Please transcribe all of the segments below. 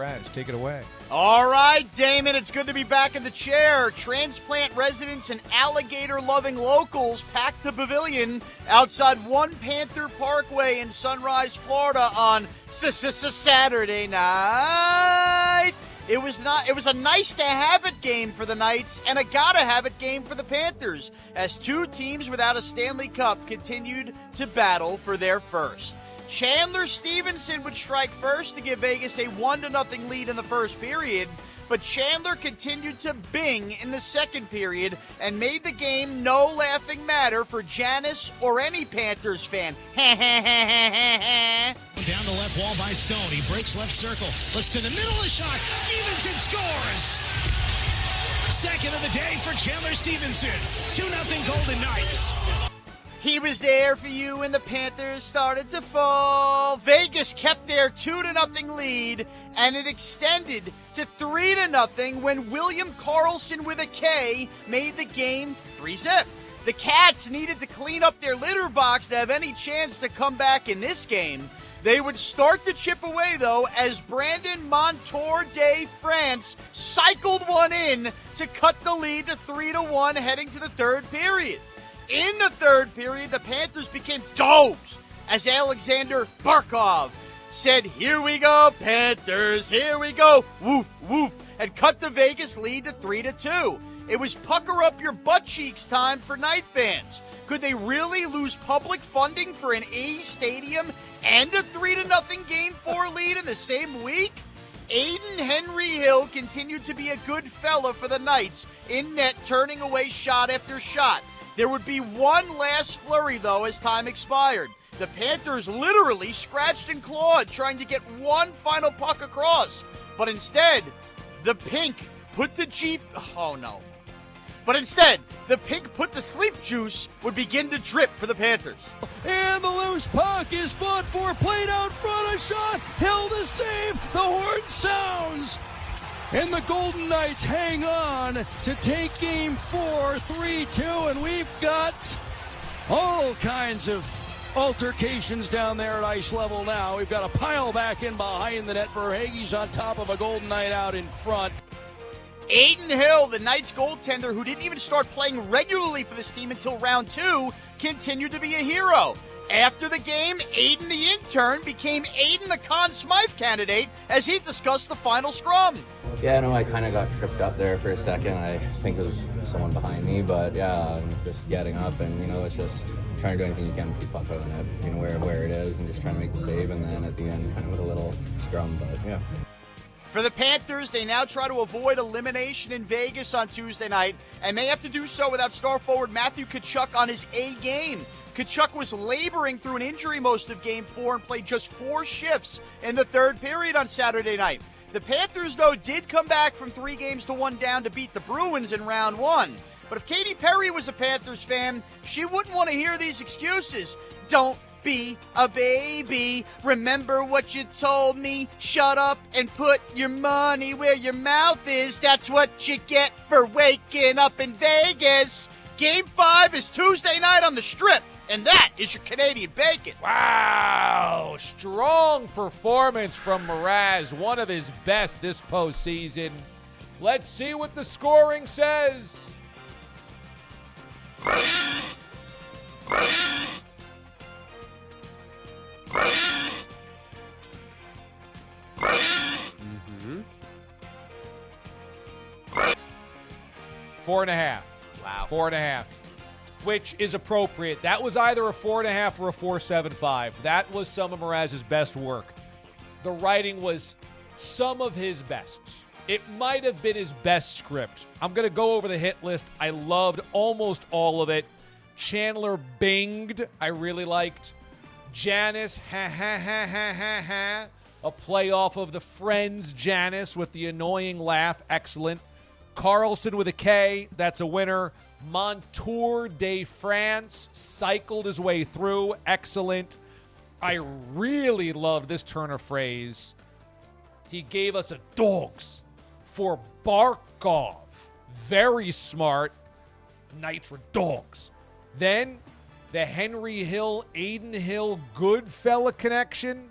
Mraz, take it away. All right, Damon, it's good to be back in the chair. Transplant residents and alligator-loving locals packed the pavilion outside One Panther Parkway in Sunrise, Florida on Saturday night. It was a nice-to-have-it game for the Knights and a gotta-have-it game for the Panthers as two teams without a Stanley Cup continued to battle for their first. Chandler Stevenson would strike first to give Vegas a 1-0 lead in the first period, but Chandler continued to bing in the second period and made the game no laughing matter for Janice or any Panthers fan. Down the left wall by Stone. He breaks left circle. Looks to the middle of the shot. Stevenson scores! Second of the day for Chandler Stevenson. 2-0 Golden Knights. He was there for you when the Panthers started to fall. Vegas kept their 2-0 lead, and it extended to 3-0 when William Karlsson with a K made the game 3-zip. The Cats needed to clean up their litter box to have any chance to come back in this game. They would start to chip away, though, as Brandon Montour de France cycled one in to cut the lead to 3-1 heading to the third period. In the third period, the Panthers became dogs as Alexander Barkov said, "Here we go, Panthers, here we go, woof, woof," and cut the Vegas lead to 3-2. It was pucker up your butt cheeks time for Knight fans. Could they really lose public funding for an A stadium and a 3-0 Game 4 lead in the same week? Aiden Henry Hill continued to be a good fella for the Knights, in net turning away shot after shot. There would be one last flurry, though, as time expired. The Panthers literally scratched and clawed, trying to get one final puck across. But instead, the Pink put the sleep juice would begin to drip for the Panthers. And the loose puck is fought for, played out front, a shot, Hill to save, the horn sounds. And the Golden Knights hang on to take Game 4, 3-2, and we've got all kinds of altercations down there at ice level now. We've got a pile back in behind the net. Verhaeghe's on top of a Golden Knight out in front. Aiden Hill, the Knights goaltender who didn't even start playing regularly for this team until round 2, continued to be a hero. After the game, Aiden the intern became Aiden the Conn Smythe candidate as he discussed the final scrum. Yeah, no, I kind of got tripped up there for a second. I think it was someone behind me, but yeah, I'm just getting up and, it's just trying to do anything you can to keep puck out of the net, where it is, and just trying to make the save, and then at the end, kind of with a little scrum, but yeah. For the Panthers, they now try to avoid elimination in Vegas on Tuesday night and may have to do so without star forward Matthew Tkachuk on his A game. Tkachuk was laboring through an injury most of Game 4 and played just 4 shifts in the third period on Saturday night. The Panthers, though, did come back from 3-1 down to beat the Bruins in round 1. But if Katy Perry was a Panthers fan, she wouldn't want to hear these excuses. Don't be a baby. Remember what you told me. Shut up and put your money where your mouth is. That's what you get for waking up in Vegas. Game 5 is Tuesday night on the Strip, and that is your Canadian Bacon. Wow, strong performance from Mraz, one of his best this postseason. Let's see what the scoring says. Mm-hmm. 4.5. Wow. 4.5. Which is appropriate. That was either a 4.5 or a 4.75. That was some of Mraz's best work. The writing was some of his best. It might have been his best script. I'm going to go over the hit list. I loved almost all of it. Chandler binged. I really liked. Janice, ha ha ha ha ha ha. A play off of the Friends Janice with the annoying laugh. Excellent. Karlsson with a K. That's a winner. Montour de France cycled his way through. Excellent. I really love this turn of phrase. He gave us a dogs for Barkov. Very smart. Knights were dogs. Then the Henry Hill, Aiden Hill, good fella connection.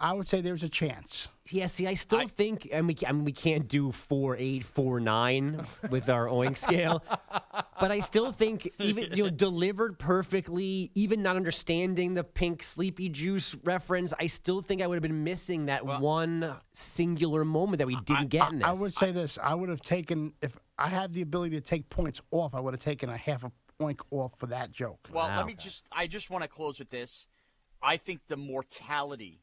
I would say there's a chance. Yeah, see, I still think, and we can't do 4.8, 4.9 with our Oink scale, but I still think even delivered perfectly, even not understanding the pink sleepy juice reference, I still think I would have been missing that one singular moment that we didn't get in this. I would say this: I would have taken, if I had the ability to take points off, I would have taken a half a Oink off for that joke. Well, I just want to close with this. I think the mortality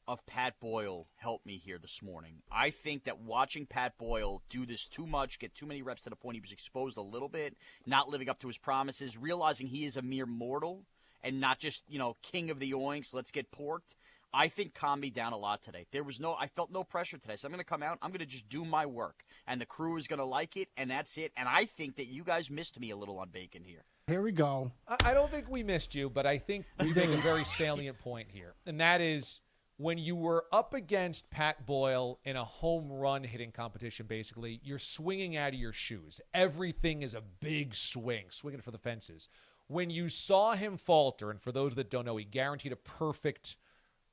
of Pat Boyle helped me here this morning. I think that watching Pat Boyle do this too much, get too many reps to the point he was exposed a little bit, not living up to his promises, realizing he is a mere mortal and not just, king of the oinks, let's get porked, I think calmed me down a lot today. I felt no pressure today. So I'm going to come out, I'm going to just do my work. And the crew is going to like it, and that's it. And I think that you guys missed me a little on Bacon here. Here we go. I don't think we missed you, but I think we make a very salient point here. And that is, when you were up against Pat Boyle in a home run hitting competition, basically, you're swinging out of your shoes. Everything is a big swing, swinging for the fences. When you saw him falter, and for those that don't know, he guaranteed a perfect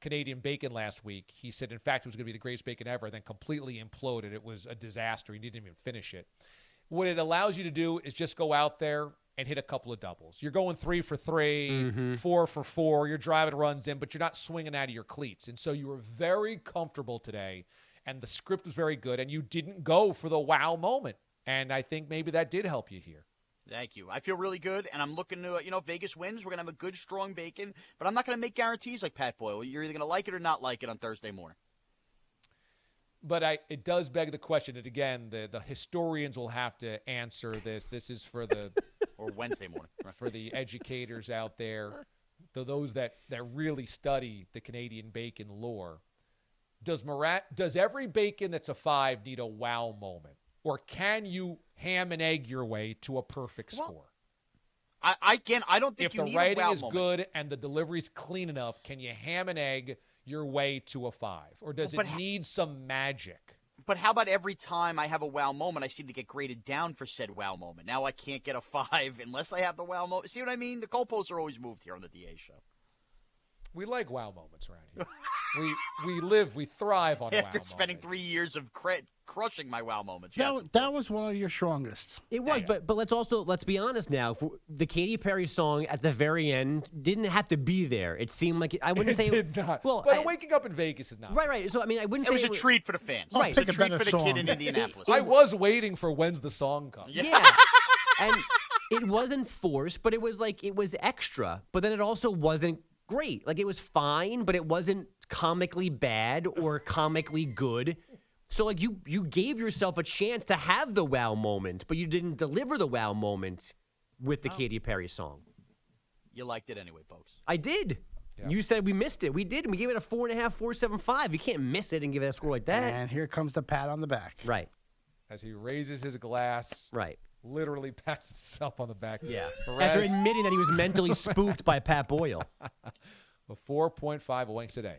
Canadian Bacon last week. He said, in fact, it was going to be the greatest bacon ever, and then completely imploded. It was a disaster. He didn't even finish it. What it allows you to do is just go out there and hit a couple of doubles. You're going 3 for 3, 4 for 4. You're driving runs in, but you're not swinging out of your cleats. And so you were very comfortable today, and the script was very good, and you didn't go for the wow moment. And I think maybe that did help you here. Thank you. I feel really good, and I'm looking to, Vegas wins. We're going to have a good, strong Bacon, but I'm not going to make guarantees like Pat Boyle. You're either going to like it or not like it on Thursday morning. But it does beg the question, and again, the historians will have to answer this. This is for the or Wednesday morning for the educators out there, those that really study the Canadian bacon lore. Does every bacon that's a 5 need a wow moment, or can you ham and egg your way to a perfect score? I don't think if you the need writing a wow is moment. good and the delivery's clean enough, can you ham and egg your way to a 5, or does it need some magic? But how about every time I have a wow moment, I seem to get graded down for said wow moment? Now I can't get a 5 unless I have the wow moment. See what I mean? The goalposts are always moved here on the DA show. We like wow moments around here. we thrive on wow moments. After spending 3 years of crushing my wow moments. That was one of your strongest. It was, but let's be honest now. The Katy Perry song at the very end didn't have to be there. It seemed like I wouldn't say it did not. Well, but waking up in Vegas is not. Right. So I mean, I wouldn't it say was a treat for the fans. Right. It was a treat for the kid in Indianapolis. I was waiting for when's the song come. Yeah. And it wasn't forced, but it was extra. But then it also wasn't great. Like, it was fine, but it wasn't comically bad or comically good. So, like, you gave yourself a chance to have the wow moment, but you didn't deliver the wow moment with the Katy Perry song. You liked it anyway, folks. I did. Yeah. You said we missed it. We did. And we gave it a 4.5, 4.75. You can't miss it and give it a score like that. And here comes the pat on the back. Right. As he raises his glass. Right. Literally pats himself on the back. Yeah. Mraz, after admitting that he was mentally spooked by Pat Boyle. A 4.5 Oinks a day.